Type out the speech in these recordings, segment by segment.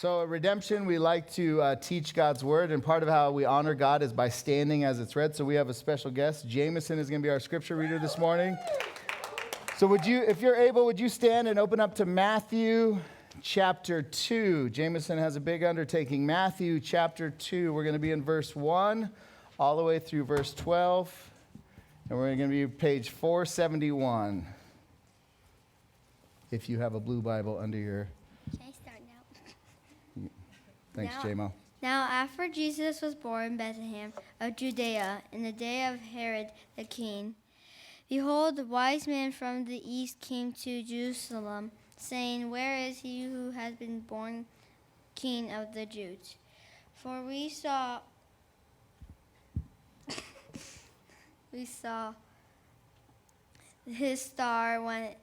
So at Redemption, we like to teach God's Word, and part of how we honor God is by standing as it's read. So we have a special guest. Jameson is going to be our scripture reader this morning. So would you, if you're able, would you stand and open up to Matthew chapter 2. Jameson has a big undertaking. Matthew chapter 2. We're going to be in verse 1 all the way through verse 12. And we're going to be page 471. If you have a blue Bible under your... Can I start now? Thanks, J-Mo. Now after Jesus was born in Bethlehem of Judea in the day of Herod the king, behold, the wise men from the east came to Jerusalem, saying, Where is he who has been born King of the Jews? For we saw his star when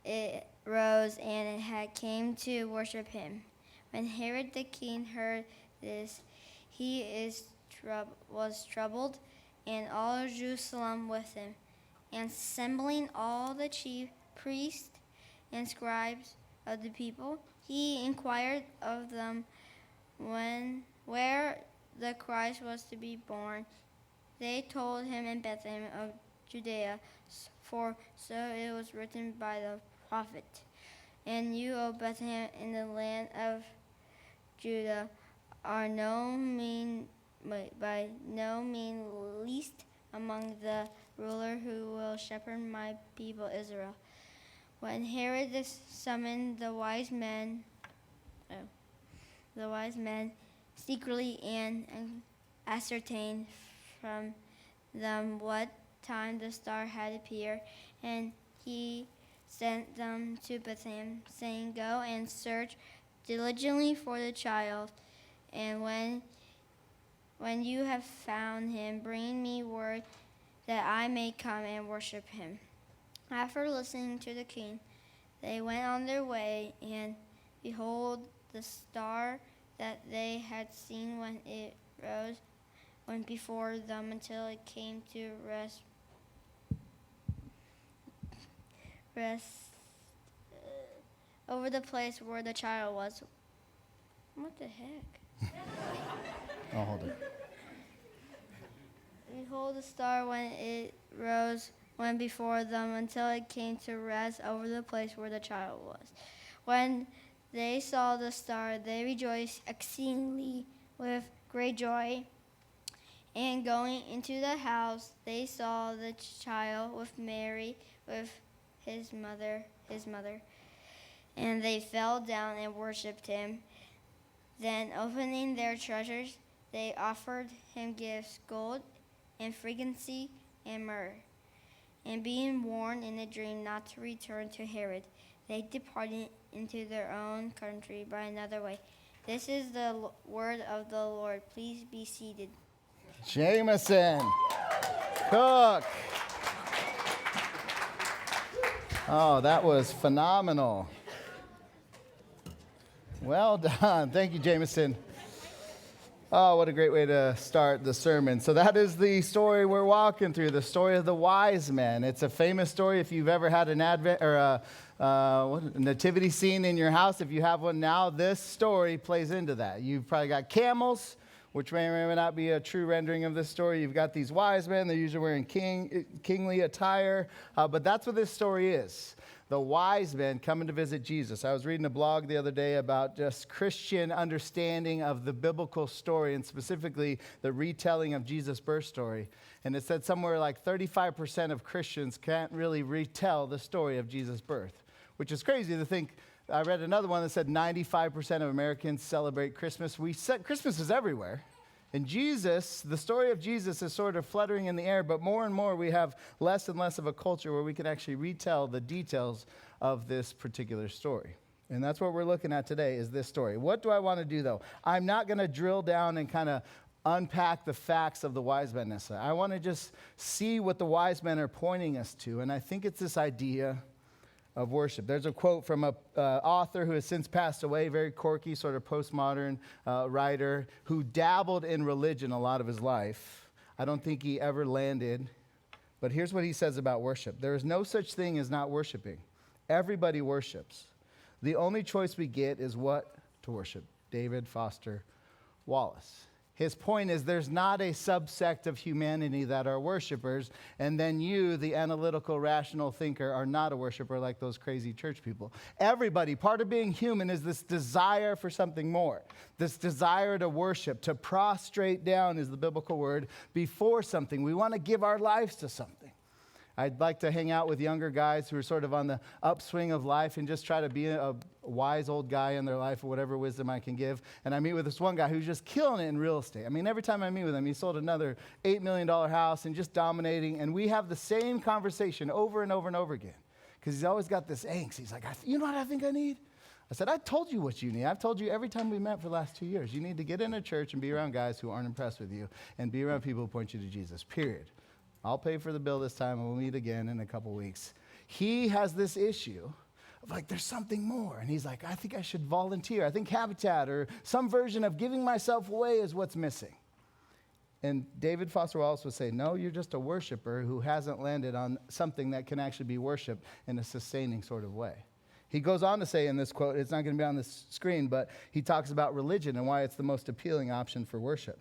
it rose, and it had came to worship him. When Herod the king heard this, he was troubled, and all Jerusalem with him. And assembling all the chief priests and scribes of the people, he inquired of them where the Christ was to be born. They told him in Bethlehem of Judea, for so it was written by the prophet. And you, O Bethlehem, in the land of Judah, are by no means least among the ruler who will shepherd my people Israel. When Herod summoned the wise men secretly and ascertained from them what time the star had appeared, and he sent them to Bethlehem, saying, Go and search diligently for the child, and when you have found him, bring me word that I may come and worship him. After listening to the king, they went on their way, and behold, the star that they had seen when it rose went before them until it came to rest over the place where the child was. What the heck? I'll hold it. Behold, the star when it rose went before them until it came to rest over the place where the child was. When they saw the star, they rejoiced exceedingly with great joy. And going into the house, they saw the child with Mary, with his mother, and they fell down and worshipped him. Then, opening their treasures, they offered him gifts, gold and frankincense and myrrh. And being warned in a dream not to return to Herod, they departed into their own country by another way. This is the word of the Lord. Please be seated. Jameson Cook. Oh, that was phenomenal. Well done. Thank you, Jameson. Oh, what a great way to start the sermon. So that is the story we're walking through, the story of the wise men. It's a famous story. If you've ever had an advent or a nativity scene in your house, if you have one now, this story plays into that. You've probably got camels, which may or may not be a true rendering of this story. You've got these wise men. They're usually wearing kingly attire. But that's what this story is. The wise men coming to visit Jesus. I was reading a blog the other day about just Christian understanding of the biblical story, and specifically the retelling of Jesus' birth story. And it said somewhere like 35% of Christians can't really retell the story of Jesus' birth, which is crazy to think. I read another one that said 95% of Americans celebrate Christmas. Christmas is everywhere. And Jesus, the story of Jesus is sort of fluttering in the air, but more and more we have less and less of a culture where we can actually retell the details of this particular story. And that's what we're looking at today, is this story. What do I want to do, though? I'm not going to drill down and kind of unpack the facts of the wise men necessarily. I want to just see what the wise men are pointing us to, and I think it's this idea of worship. There's a quote from an author who has since passed away, very quirky, sort of postmodern writer, who dabbled in religion a lot of his life. I don't think he ever landed, but here's what he says about worship. There is no such thing as not worshiping. Everybody worships. The only choice we get is what to worship. David Foster Wallace. His point is there's not a subsect of humanity that are worshipers, and then you, the analytical, rational thinker, are not a worshiper like those crazy church people. Everybody, part of being human is this desire for something more, this desire to worship, to prostrate down is the biblical word, before something. We want to give our lives to something. I'd like to hang out with younger guys who are sort of on the upswing of life and just try to be a wise old guy in their life or whatever wisdom I can give. And I meet with this one guy who's just killing it in real estate. I mean, every time I meet with him, he sold another $8 million house and just dominating. And we have the same conversation over and over and over again because he's always got this angst. He's like, you know what I think I need? I said, I told you what you need. I've told you every time we met for the last 2 years. You need to get in a church and be around guys who aren't impressed with you and be around people who point you to Jesus, period. I'll pay for the bill this time, and we'll meet again in a couple weeks. He has this issue of like, there's something more. And he's like, I think I should volunteer. I think Habitat or some version of giving myself away is what's missing. And David Foster Wallace would say, no, you're just a worshiper who hasn't landed on something that can actually be worshiped in a sustaining sort of way. He goes on to say in this quote, it's not going to be on the screen, but he talks about religion and why it's the most appealing option for worship.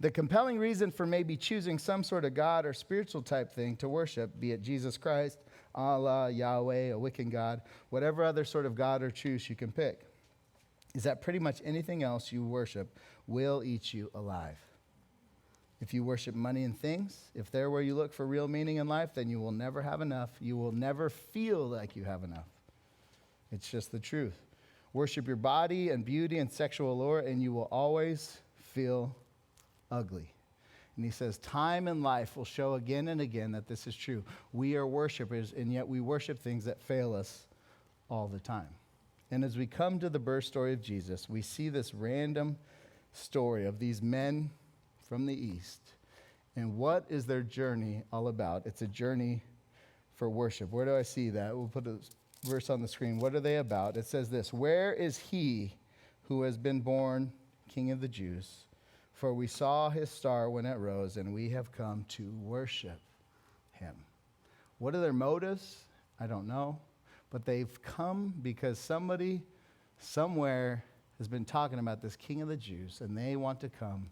The compelling reason for maybe choosing some sort of God or spiritual type thing to worship, be it Jesus Christ, Allah, Yahweh, a Wiccan God, whatever other sort of God or truth you can pick, is that pretty much anything else you worship will eat you alive. If you worship money and things, if they're where you look for real meaning in life, then you will never have enough. You will never feel like you have enough. It's just the truth. Worship your body and beauty and sexual allure, and you will always feel ugly. And he says, time and life will show again and again that this is true. We are worshipers, and yet we worship things that fail us all the time. And as we come to the birth story of Jesus, we see this random story of these men from the East. And what is their journey all about? It's a journey for worship. Where do I see that? We'll put a verse on the screen. What are they about? It says this, where is he who has been born King of the Jews? For we saw his star when it rose, and we have come to worship him. What are their motives? I don't know. But they've come because somebody somewhere has been talking about this King of the Jews, and they want to come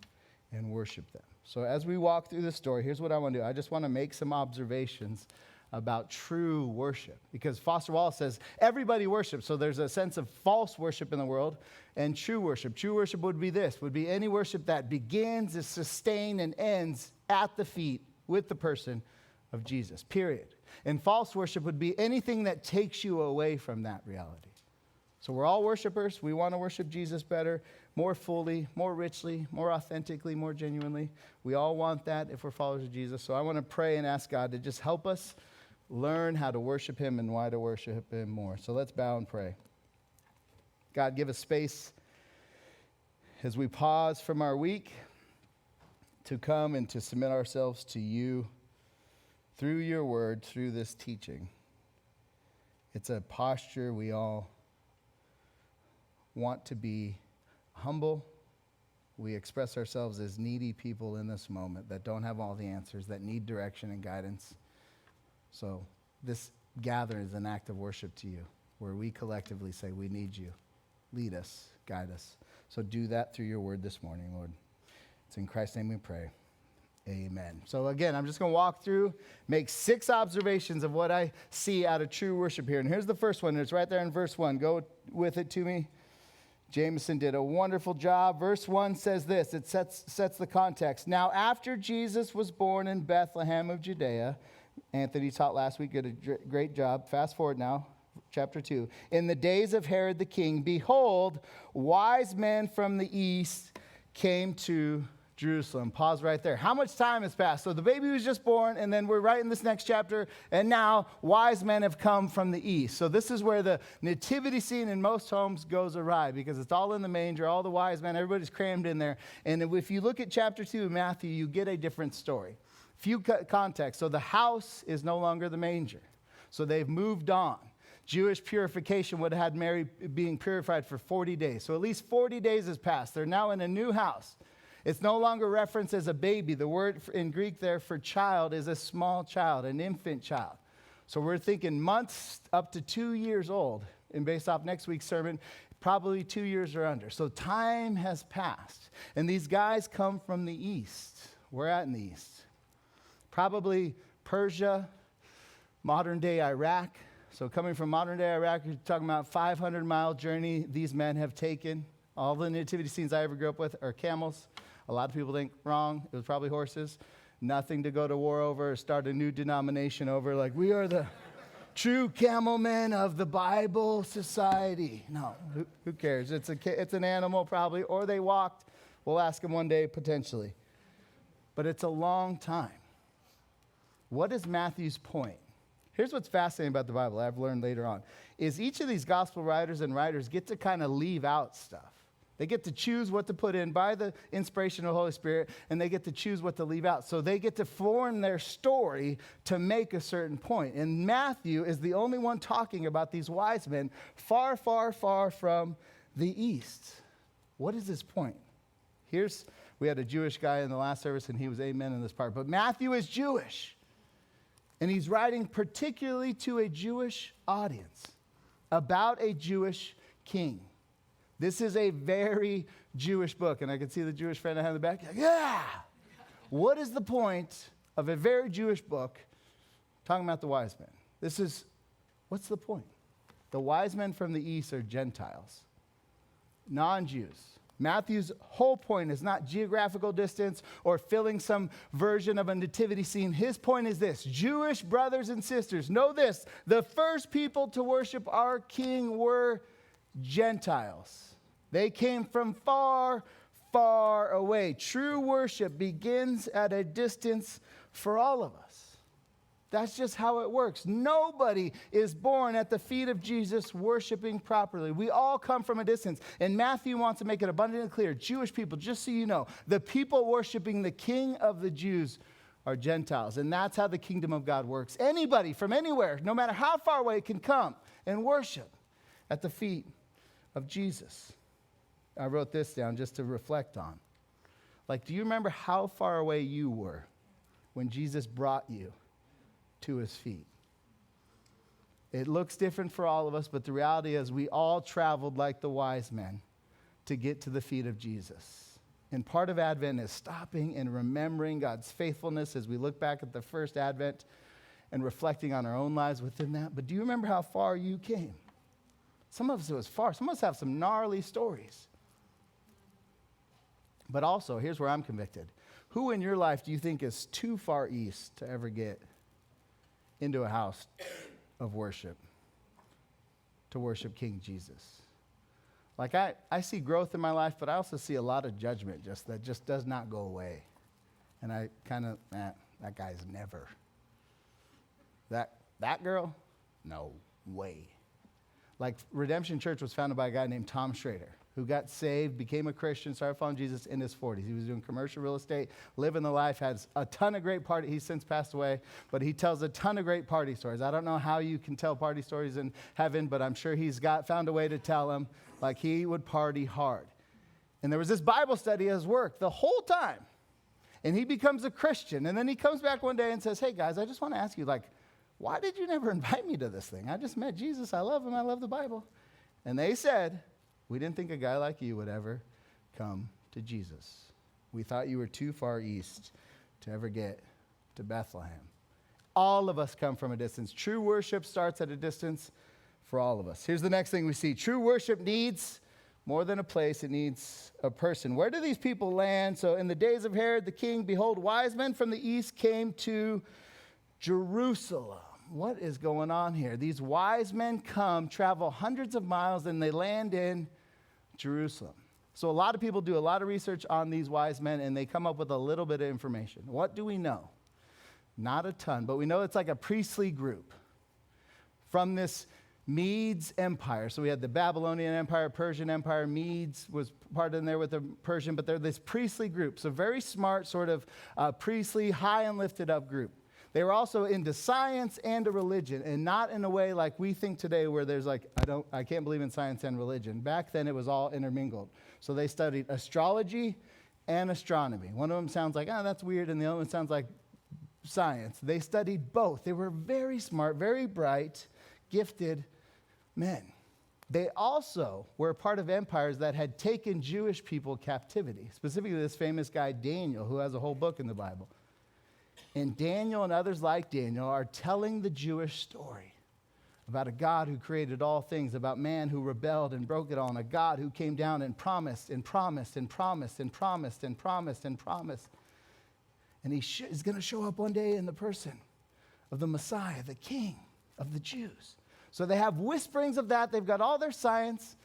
and worship them. So as we walk through this story, here's what I want to do. I just want to make some observations about true worship. Because Foster Wallace says everybody worships. So there's a sense of false worship in the world and true worship. True worship would be this, would be any worship that begins, is sustained, and ends at the feet with the person of Jesus, period. And false worship would be anything that takes you away from that reality. So we're all worshipers. We want to worship Jesus better, more fully, more richly, more authentically, more genuinely. We all want that if we're followers of Jesus. So I want to pray and ask God to just help us learn how to worship him and why to worship him more. So let's bow and pray. God, give us space as we pause from our week to come and to submit ourselves to you through your word, through this teaching. It's a posture we all want to be humble. We express ourselves as needy people in this moment that don't have all the answers, that need direction and guidance. So this gathering is an act of worship to you, where we collectively say, we need you. Lead us, guide us. So do that through your word this morning, Lord. It's in Christ's name we pray. Amen. So again, I'm just going to walk through, make 6 observations of what I see out of true worship here. And here's the first one. It's right there in verse 1. Go with it to me. Jameson did a wonderful job. Verse 1 says this. It sets the context. Now, after Jesus was born in Bethlehem of Judea, Anthony taught last week, did a great job. Fast forward now, chapter 2. In the days of Herod the king, behold, wise men from the east came to Jerusalem. Pause right there. How much time has passed? So the baby was just born, and then we're right in this next chapter, and now wise men have come from the east. So this is where the nativity scene in most homes goes awry, because it's all in the manger, all the wise men, everybody's crammed in there. And if you look at chapter 2 of Matthew, you get a different story. Few context. So the house is no longer the manger. So they've moved on. Jewish purification would have had Mary being purified for 40 days. So at least 40 days has passed. They're now in a new house. It's no longer referenced as a baby. The word in Greek there for child is a small child, an infant child. So we're thinking months up to 2 years old. And based off next week's sermon, probably 2 years or under. So time has passed. And these guys come from the east. We're at in the east. Probably Persia, modern-day Iraq. So coming from modern-day Iraq, you're talking about 500-mile journey these men have taken. All the nativity scenes I ever grew up with are camels. A lot of people think wrong. It was probably horses. Nothing to go to war over or start a new denomination over. Like, we are the true camel men of the Bible Society. No, who cares? It's an animal probably, or they walked. We'll ask them one day potentially. But it's a long time. What is Matthew's point? Here's what's fascinating about the Bible, I've learned later on, is each of these gospel writers and writers get to kind of leave out stuff. They get to choose what to put in by the inspiration of the Holy Spirit, and they get to choose what to leave out. So they get to form their story to make a certain point. And Matthew is the only one talking about these wise men far, far, far from the east. What is his point? We had a Jewish guy in the last service, and he was amen in this part. But Matthew is Jewish. And he's writing particularly to a Jewish audience about a Jewish king. This is a very Jewish book. And I can see the Jewish friend I have in the back. Like, yeah! What is the point of a very Jewish book talking about the wise men? What's the point? The wise men from the east are Gentiles, non-Jews. Matthew's whole point is not geographical distance or filling some version of a nativity scene. His point is this: Jewish brothers and sisters, know this: the first people to worship our king were Gentiles. They came from far, far away. True worship begins at a distance for all of us. That's just how it works. Nobody is born at the feet of Jesus worshiping properly. We all come from a distance. And Matthew wants to make it abundantly clear. Jewish people, just so you know, the people worshiping the King of the Jews are Gentiles. And that's how the kingdom of God works. Anybody from anywhere, no matter how far away, can come and worship at the feet of Jesus. I wrote this down just to reflect on. Like, do you remember how far away you were when Jesus brought you to his feet? It looks different for all of us, but the reality is we all traveled like the wise men to get to the feet of Jesus. And part of Advent is stopping and remembering God's faithfulness as we look back at the first Advent and reflecting on our own lives within that. But do you remember how far you came? Some of us, it was far. Some of us have some gnarly stories. But also, here's where I'm convicted. Who in your life do you think is too far east to ever get into a house of worship, to worship King Jesus? Like, I see growth in my life, but I also see a lot of judgment that just does not go away. And I kind of, that guy's never. That girl? No way. Like, Redemption Church was founded by a guy named Tom Schrader, who got saved, became a Christian, started following Jesus in his 40s. He was doing commercial real estate, living the life, has a ton of great party. He's since passed away, but he tells a ton of great party stories. I don't know how you can tell party stories in heaven, but I'm sure he's found a way to tell them. Like, he would party hard. And there was this Bible study at his work the whole time. And he becomes a Christian. And then he comes back one day and says, hey, guys, I just want to ask you, why did you never invite me to this thing? I just met Jesus. I love him. I love the Bible. And they said, we didn't think a guy like you would ever come to Jesus. We thought you were too far east to ever get to Bethlehem. All of us come from a distance. True worship starts at a distance for all of us. Here's the next thing we see. True worship needs more than a place. It needs a person. Where do these people land? So in the days of Herod the king, behold, wise men from the east came to Jerusalem. What is going on here? These wise men travel hundreds of miles, and they land in Jerusalem. So a lot of people do a lot of research on these wise men, and they come up with a little bit of information. What do we know? Not a ton, but we know it's like a priestly group from this Medes Empire. So we had the Babylonian Empire, Persian Empire. Medes was part in there with the Persian, but they're this priestly group. So very smart, sort of priestly, high and lifted up group. They were also into science and a religion, and not in a way like we think today where there's I can't believe in science and religion. Back then it was all intermingled. So they studied astrology and astronomy. One of them sounds like, that's weird, and the other one sounds like science. They studied both. They were very smart, very bright, gifted men. They also were a part of empires that had taken Jewish people captivity, specifically this famous guy Daniel, who has a whole book in the Bible. And Daniel and others like Daniel are telling the Jewish story about a God who created all things, about man who rebelled and broke it all, and a God who came down and promised and promised and promised and promised and promised and promised. And he is going to show up one day in the person of the Messiah, the King of the Jews. So they have whisperings of that. They've got all their science.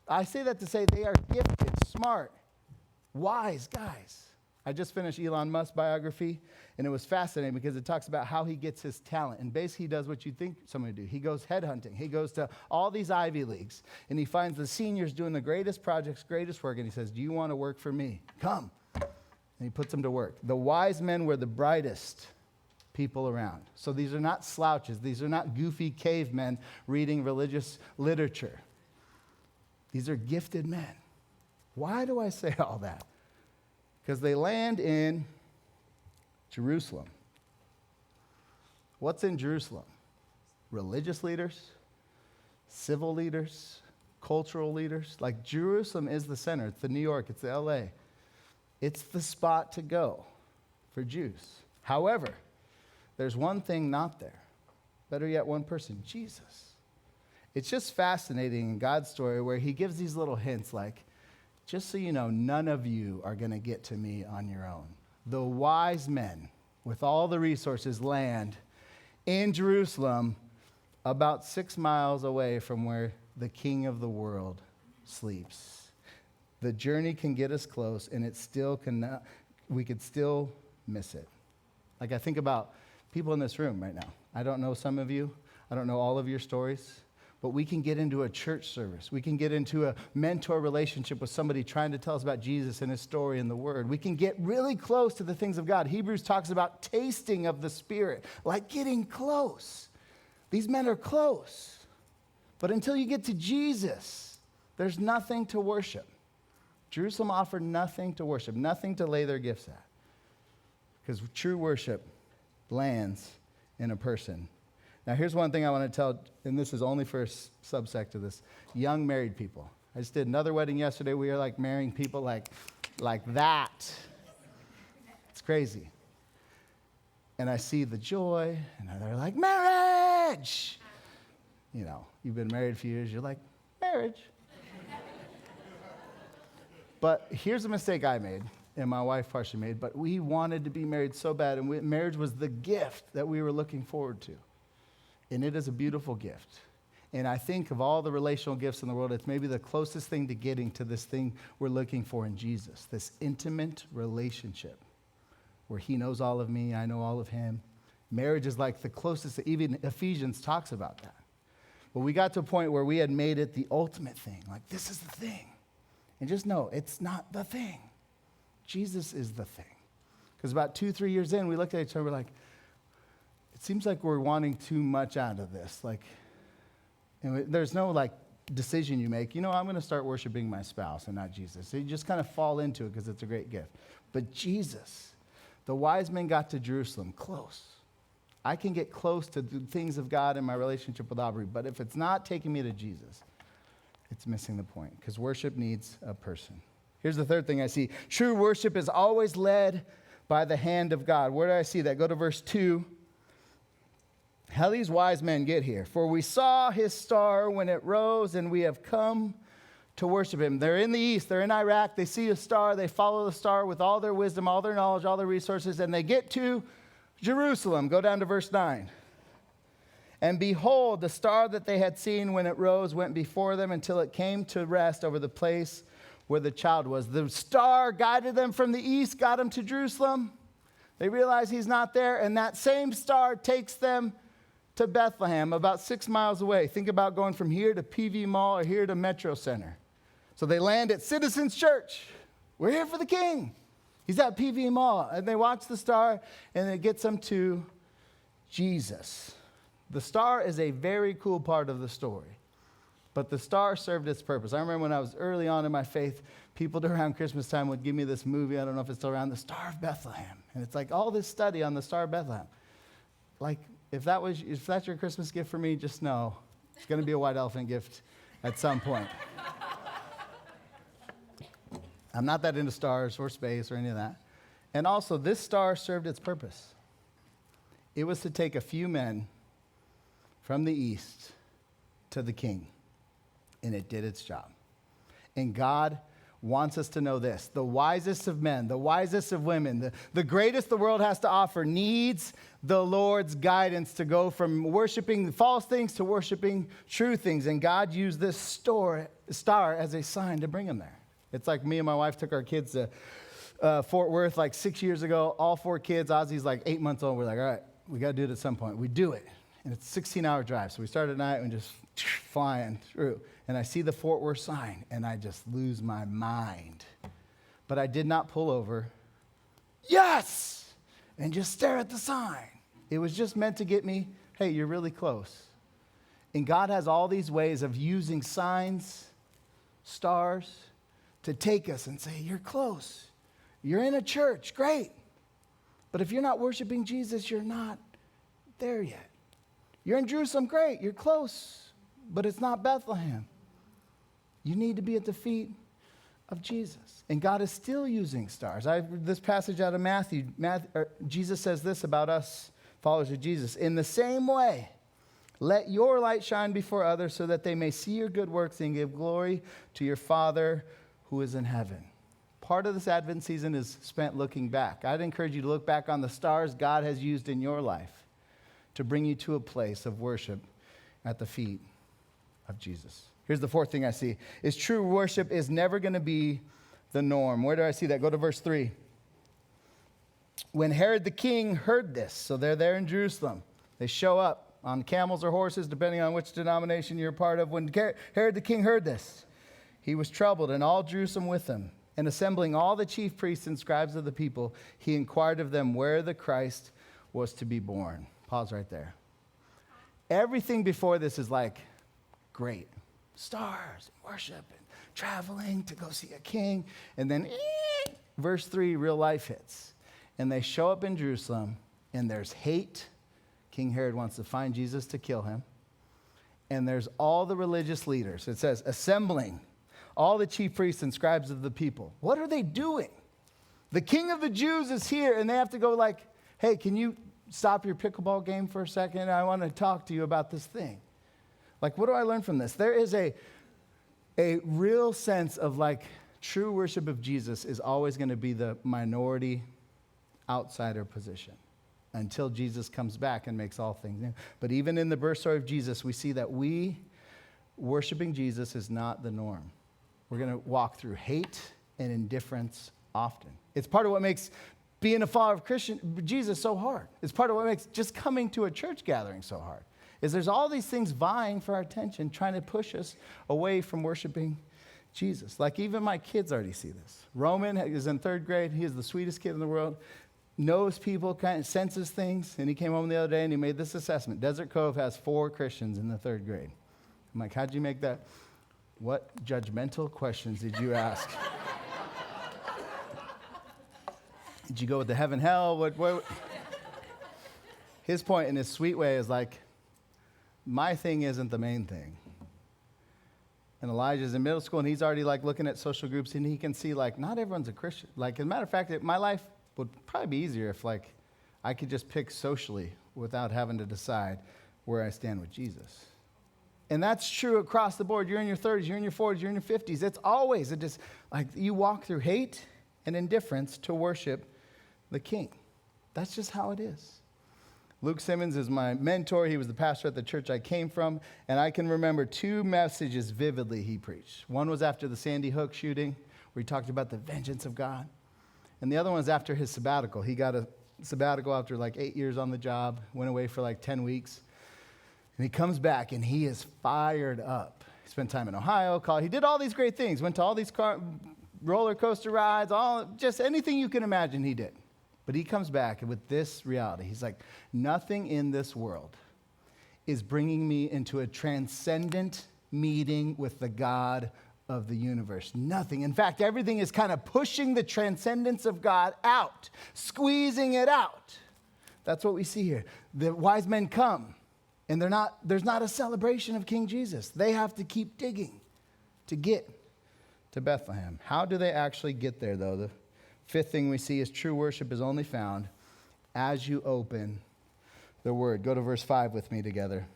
I say that to say they are gifted, smart, wise guys. I just finished Elon Musk's biography, and it was fascinating because it talks about how he gets his talent. And basically he does what you'd think someone would do. He goes headhunting. He goes to all these Ivy Leagues, and he finds the seniors doing the greatest projects, greatest work, and he says, do you want to work for me? Come. And he puts them to work. The wise men were the brightest people around. So these are not slouches. These are not goofy cavemen reading religious literature. These are gifted men. Why do I say all that? Because they land in Jerusalem. What's in Jerusalem? Religious leaders, civil leaders, cultural leaders. Like Jerusalem is the center. It's the New York. It's the LA. It's the spot to go for Jews. However, there's one thing not there. Better yet, one person, Jesus. It's just fascinating in God's story where he gives these little hints like, just so you know, none of you are going to get to me on your own. The wise men with all the resources land in Jerusalem about 6 miles away from where the King of the world sleeps. The journey can get us close, and it still cannot, we could still miss it. Like I think about people in this room right now. I don't know some of you. I don't know all of your stories. But we can get into a church service. We can get into a mentor relationship with somebody trying to tell us about Jesus and his story and the Word. We can get really close to the things of God. Hebrews talks about tasting of the Spirit, like getting close. These men are close. But until you get to Jesus, there's nothing to worship. Jerusalem offered nothing to worship, nothing to lay their gifts at. Because true worship lands in a person. Now, here's one thing I want to tell, and this is only for a subsect of this. Young married people. I just did another wedding yesterday. We are like marrying people like that. It's crazy. And I see the joy, and they're like, marriage! You know, you've been married a few years, you're like, marriage. But here's a mistake I made, and my wife partially made, but we wanted to be married so bad, and marriage was the gift that we were looking forward to. And it is a beautiful gift. And I think of all the relational gifts in the world, it's maybe the closest thing to getting to this thing we're looking for in Jesus, this intimate relationship where he knows all of me, I know all of him. Marriage is like the closest, even Ephesians talks about that. But we got to a point where we had made it the ultimate thing, like this is the thing. And just know, it's not the thing. Jesus is the thing. Because about 2-3 years in, we looked at each other, we're like, it seems like we're wanting too much out of this. Like, and there's no like decision you make. You know, I'm going to start worshiping my spouse and not Jesus. So you just kind of fall into it because it's a great gift. But Jesus, the wise men got to Jerusalem close. I can get close to the things of God in my relationship with Aubrey, but if it's not taking me to Jesus, it's missing the point because worship needs a person. Here's the third thing I see. True worship is always led by the hand of God. Where do I see that? Go to verse 2. How these wise men get here. For we saw his star when it rose, and we have come to worship him. They're in the east. They're in Iraq. They see a star. They follow the star with all their wisdom, all their knowledge, all their resources, and they get to Jerusalem. Go down to verse 9. And behold, the star that they had seen when it rose went before them until it came to rest over the place where the child was. The star guided them from the east, got them to Jerusalem. They realize he's not there, and that same star takes them to Bethlehem, about 6 miles away. Think about going from here to PV Mall or here to Metro Center. So they land at Citizens Church. We're here for the King. He's at PV Mall. And they watch the star, and it gets them to Jesus. The star is a very cool part of the story. But the star served its purpose. I remember when I was early on in my faith, people around Christmas time would give me this movie. I don't know if it's still around, The Star of Bethlehem. And it's like all this study on the Star of Bethlehem. Like, if that's your Christmas gift for me, just know it's going to be a white elephant gift at some point. I'm not that into stars or space or any of that. And also, this star served its purpose. It was to take a few men from the east to the king, and it did its job. And God wants us to know this. The wisest of men, the wisest of women, the greatest the world has to offer needs the Lord's guidance to go from worshiping false things to worshiping true things. And God used this star as a sign to bring them there. It's like me and my wife took our kids to Fort Worth like 6 years ago. All 4 kids. Ozzy's like 8 months old. We're like, all right, we got to do it at some point. We do it. And it's a 16-hour drive. So we start at night and just flying through. And I see the Fort Worth sign, and I just lose my mind. But I did not pull over, yes, and just stare at the sign. It was just meant to get me, hey, you're really close. And God has all these ways of using signs, stars, to take us and say, you're close. You're in a church, great. But if you're not worshiping Jesus, you're not there yet. You're in Jerusalem, great, you're close, but it's not Bethlehem. You need to be at the feet of Jesus. And God is still using stars. This passage out of Matthew, Jesus says this about us, followers of Jesus. In the same way, let your light shine before others so that they may see your good works and give glory to your Father who is in heaven. Part of this Advent season is spent looking back. I'd encourage you to look back on the stars God has used in your life to bring you to a place of worship at the feet of Jesus. Here's the fourth thing I see, is true worship is never going to be the norm. Where do I see that? Go to verse 3. When Herod the king heard this, so they're there in Jerusalem. They show up on camels or horses, depending on which denomination you're a part of. When Herod the king heard this, he was troubled, and all Jerusalem with him. And assembling all the chief priests and scribes of the people, he inquired of them where the Christ was to be born. Pause right there. Everything before this is like, great. Stars, and worship, and traveling to go see a king. And then, verse 3, real life hits. And they show up in Jerusalem, and there's hate. King Herod wants to find Jesus to kill him. And there's all the religious leaders. It says, assembling all the chief priests and scribes of the people. What are they doing? The king of the Jews is here, and they have to go like, hey, can you stop your pickleball game for a second? I want to talk to you about this thing. Like, what do I learn from this? There is a real sense of like true worship of Jesus is always going to be the minority outsider position until Jesus comes back and makes all things new. But even in the birth story of Jesus, we see that worshiping Jesus is not the norm. We're going to walk through hate and indifference often. It's part of what makes being a follower of Jesus so hard. It's part of what makes just coming to a church gathering so hard. Is there's all these things vying for our attention, trying to push us away from worshiping Jesus. Like even my kids already see this. Roman is in 3rd grade. He is the sweetest kid in the world, knows people, kind of senses things. And he came home the other day and he made this assessment. Desert Cove has 4 Christians in the 3rd grade. I'm like, how'd you make that? What judgmental questions did you ask? Did you go with the heaven, hell? What? His point in his sweet way is like, my thing isn't the main thing. And Elijah's in middle school, and he's already like looking at social groups, and he can see like not everyone's a Christian. Like, as a matter of fact, my life would probably be easier if like I could just pick socially without having to decide where I stand with Jesus. And that's true across the board. You're in your 30s, you're in your 40s, you're in your 50s. It's always just like you walk through hate and indifference to worship the King. That's just how it is. Luke Simmons is my mentor. He was the pastor at the church I came from. And I can remember 2 messages vividly he preached. One was after the Sandy Hook shooting, where he talked about the vengeance of God. And the other one was after his sabbatical. He got a sabbatical after like 8 years on the job, went away for like 10 weeks. And he comes back, and he is fired up. He spent time in Ohio. He did all these great things. Went to all these roller coaster rides, just anything you can imagine he did. But he comes back with this reality. He's like, nothing in this world is bringing me into a transcendent meeting with the God of the universe. Nothing. In fact, everything is kind of pushing the transcendence of God out, squeezing it out. That's what we see here. The wise men come, And there's not a celebration of King Jesus. They have to keep digging to get to Bethlehem. How do they actually get there, though? The fifth thing we see is true worship is only found as you open the Word. Go to verse 5 with me together.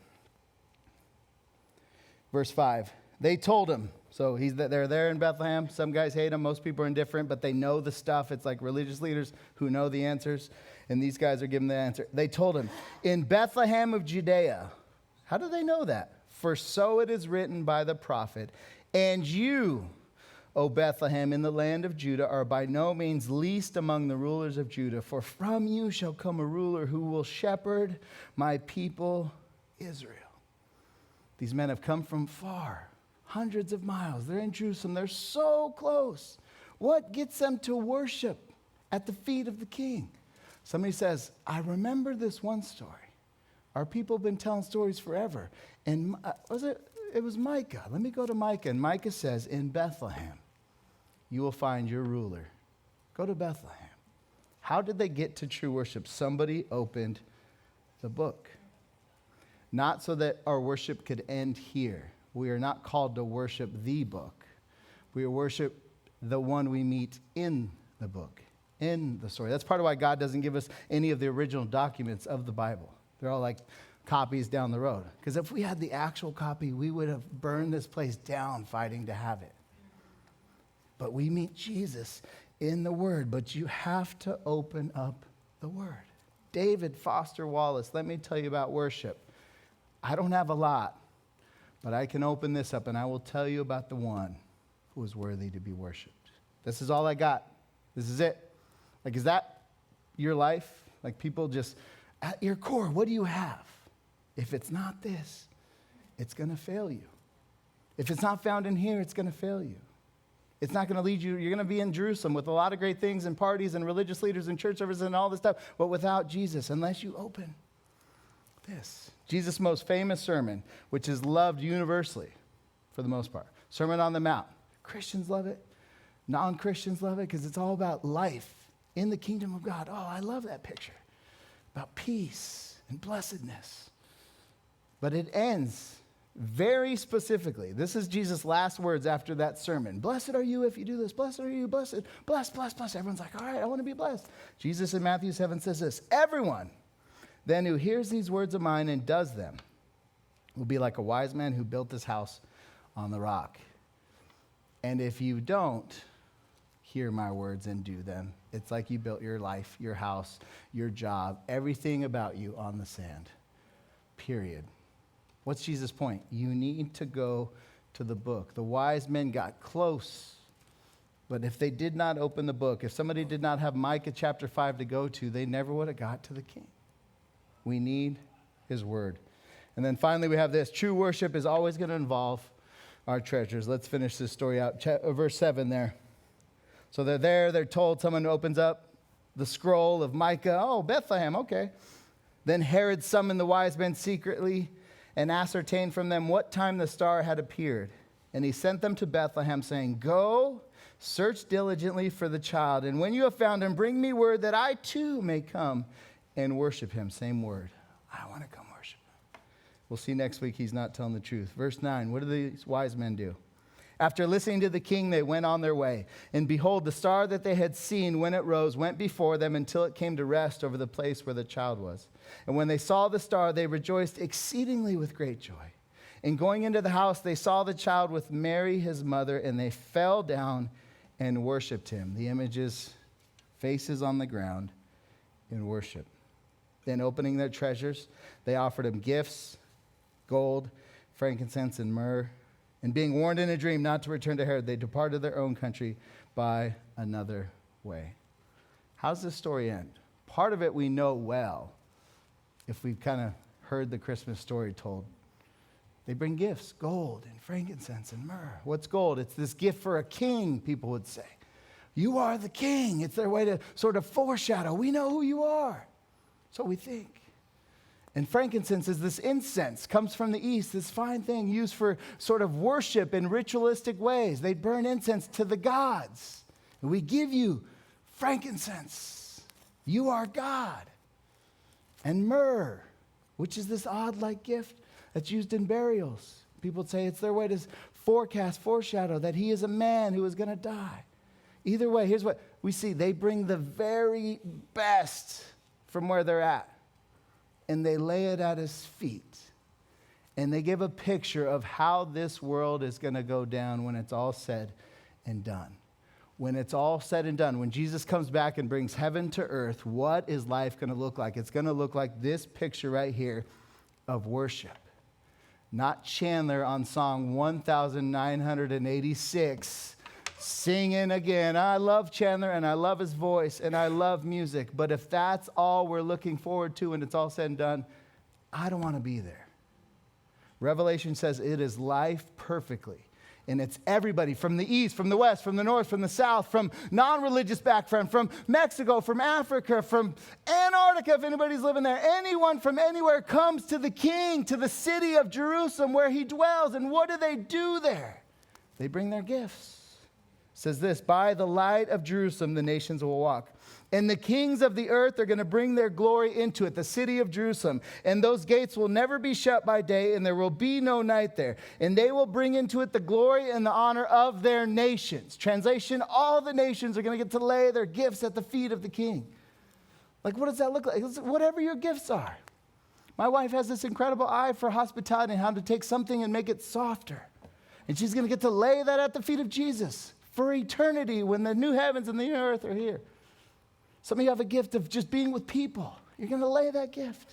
Verse 5. They told him. So they're there in Bethlehem. Some guys hate him. Most people are indifferent, but they know the stuff. It's like religious leaders who know the answers. And these guys are giving the answer. They told him, in Bethlehem of Judea. How do they know that? For so it is written by the prophet, and you, O Bethlehem, in the land of Judah, are by no means least among the rulers of Judah. For from you shall come a ruler who will shepherd my people Israel. These men have come from far, hundreds of miles. They're in Jerusalem. They're so close. What gets them to worship at the feet of the king? Somebody says, I remember this one story. Our people have been telling stories forever. And it was Micah. Let me go to Micah. And Micah says, in Bethlehem, you will find your ruler. Go to Bethlehem. How did they get to true worship? Somebody opened the book. Not so that our worship could end here. We are not called to worship the book. We worship the one we meet in the book, in the story. That's part of why God doesn't give us any of the original documents of the Bible. They're all like copies down the road. Because if we had the actual copy, we would have burned this place down fighting to have it. But we meet Jesus in the Word. But you have to open up the Word. David Foster Wallace, let me tell you about worship. I don't have a lot, but I can open this up and I will tell you about the one who is worthy to be worshiped. This is all I got. This is it. Like, is that your life? Like, people just, at your core, what do you have? If it's not this, it's going to fail you. If it's not found in here, it's going to fail you. It's not going to lead you. You're going to be in Jerusalem with a lot of great things and parties and religious leaders and church services and all this stuff, but without Jesus, unless you open this. Jesus' most famous sermon, which is loved universally for the most part. Sermon on the Mount. Christians love it. Non-Christians love it because it's all about life in the kingdom of God. Oh, I love that picture. About peace and blessedness. But it ends very specifically. This is Jesus' last words after that sermon. Blessed are you if you do this. Blessed are you, blessed. Blessed, blessed, blessed. Everyone's like, all right, I want to be blessed. Jesus in Matthew 7 says this, everyone then who hears these words of mine and does them will be like a wise man who built his house on the rock. And if you don't hear my words and do them, it's like you built your life, your house, your job, everything about you on the sand. Period. What's Jesus' point? You need to go to the book. The wise men got close, but if they did not open the book, if somebody did not have Micah chapter 5 to go to, they never would have got to the king. We need his word. And then finally we have this. True worship is always going to involve our treasures. Let's finish this story out. Verse 7 there. So they're there. They're told. Someone opens up the scroll of Micah. Oh, Bethlehem. Okay. Then Herod summoned the wise men secretly and ascertained from them what time the star had appeared. And he sent them to Bethlehem, saying, go, search diligently for the child. And when you have found him, bring me word that I too may come and worship him. Same word. I want to come worship him. We'll see next week he's not telling the truth. Verse 9, what do these wise men do? After listening to the king, they went on their way. And behold, the star that they had seen when it rose went before them until it came to rest over the place where the child was. And when they saw the star, they rejoiced exceedingly with great joy. And going into the house, they saw the child with Mary, his mother, and they fell down and worshiped him. The images, faces on the ground in worship. Then opening their treasures, they offered him gifts, gold, frankincense, and myrrh. And being warned in a dream not to return to Herod, they departed their own country by another way. How does this story end? Part of it we know well if we've kind of heard the Christmas story told. They bring gifts, gold and frankincense and myrrh. What's gold? It's this gift for a king, people would say. You are the king. It's their way to sort of foreshadow. We know who you are. So we think. And frankincense is this incense, comes from the east, this fine thing used for sort of worship in ritualistic ways. They'd burn incense to the gods. And we give you frankincense. You are God. And myrrh. which is this odd like gift that's used in burials. People would say it's their way to foreshadow that he is a man who is going to die. Either way, here's what we see. They bring the very best from where they're at, and they lay it at his feet. And they give a picture of how this world is going to go down when it's all said and done. When it's all said and done, when Jesus comes back and brings heaven to earth, what is life going to look like? It's going to look like this picture right here of worship. Not Chandler on song 1986 singing again. I love Chandler and I love his voice and I love music. But if that's all we're looking forward to and it's all said and done, I don't want to be there. Revelation says it is life perfectly. And it's everybody from the east, from the west, from the north, from the south, from non-religious background, from Mexico, from Africa, from Antarctica, if anybody's living there. Anyone from anywhere comes to the king, to the city of Jerusalem where he dwells. And what do they do there? They bring their gifts. It says this, by the light of Jerusalem, the nations will walk. And the kings of the earth are going to bring their glory into it, the city of Jerusalem. And those gates will never be shut by day, and there will be no night there. And they will bring into it the glory and the honor of their nations. Translation, all the nations are going to get to lay their gifts at the feet of the king. Like, what does that look like? It's whatever your gifts are. My wife has this incredible eye for hospitality and how to take something and make it softer. And she's going to get to lay that at the feet of Jesus for eternity when the new heavens and the new earth are here. Some of you have a gift of just being with people. You're going to lay that gift.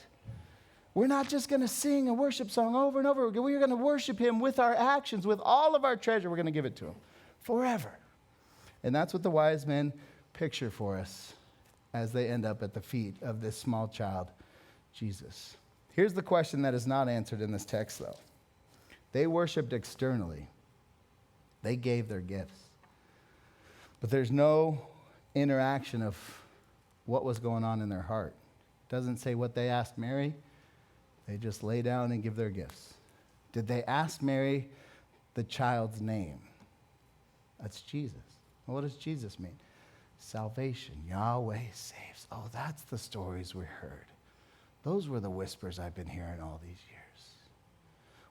We're not just going to sing a worship song over and over. We're going to worship him with our actions, with all of our treasure. We're going to give it to him forever. And that's what the wise men picture for us as they end up at the feet of this small child, Jesus. Here's the question that is not answered in this text, though. They worshiped externally. They gave their gifts. But there's no interaction of what was going on in their heart. It doesn't say what they asked Mary. They just lay down and give their gifts. Did they ask Mary the child's name? That's Jesus. Well, what does Jesus mean? Salvation. Yahweh saves. Oh, that's the stories we heard. Those were the whispers I've been hearing all these years.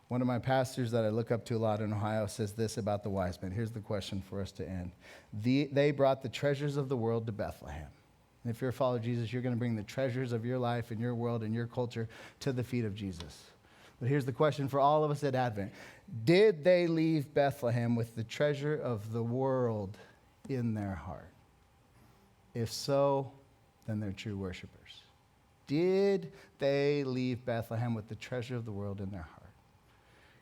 One of my pastors that I look up to a lot in Ohio says this about the wise men. Here's the question for us to end. They brought the treasures of the world to Bethlehem. And if you're a follower of Jesus, you're going to bring the treasures of your life and your world and your culture to the feet of Jesus. But here's the question for all of us at Advent. Did they leave Bethlehem with the treasure of the world in their heart? If so, then they're true worshipers. Did they leave Bethlehem with the treasure of the world in their heart?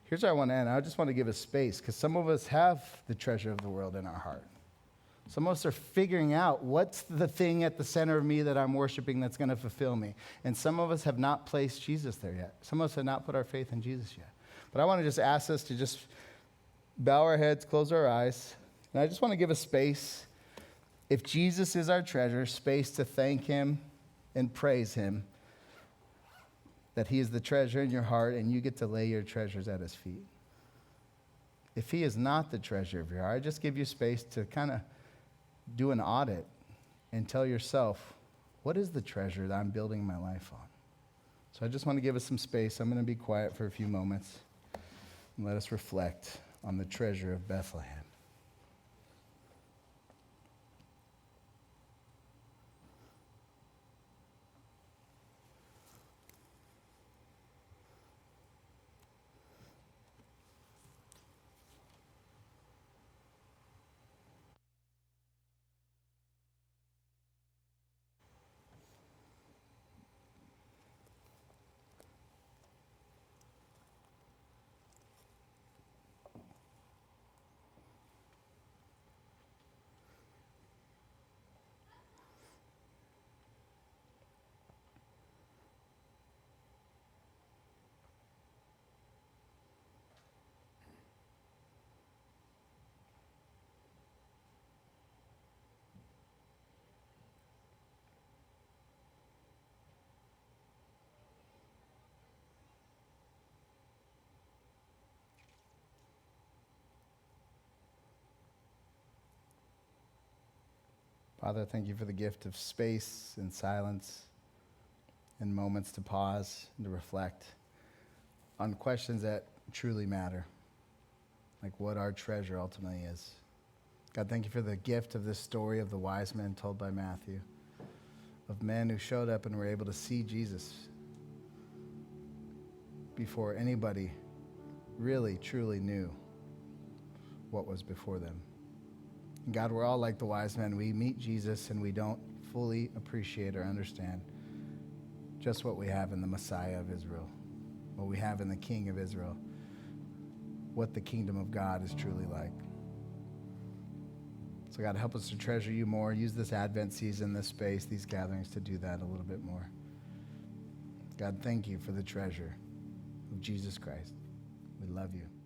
Here's where I want to end. I just want to give a space because some of us have the treasure of the world in our heart. Some of us are figuring out what's the thing at the center of me that I'm worshiping that's going to fulfill me. And some of us have not placed Jesus there yet. Some of us have not put our faith in Jesus yet. But I want to just ask us to just bow our heads, close our eyes. And I just want to give a space. If Jesus is our treasure, space to thank him and praise him. That he is the treasure in your heart and you get to lay your treasures at his feet. If he is not the treasure of your heart, I just give you space to kind of do an audit and tell yourself, what is the treasure that I'm building my life on? So I just want to give us some space. I'm going to be quiet for a few moments and let us reflect on the treasure of Bethlehem. Father, thank you for the gift of space and silence and moments to pause and to reflect on questions that truly matter, like what our treasure ultimately is. God, thank you for the gift of this story of the wise men told by Matthew, of men who showed up and were able to see Jesus before anybody really, truly knew what was before them. And God, we're all like the wise men. We meet Jesus and we don't fully appreciate or understand just what we have in the Messiah of Israel, what we have in the King of Israel, what the kingdom of God is truly like. So God, help us to treasure you more. Use this Advent season, this space, these gatherings to do that a little bit more. God, thank you for the treasure of Jesus Christ. We love you.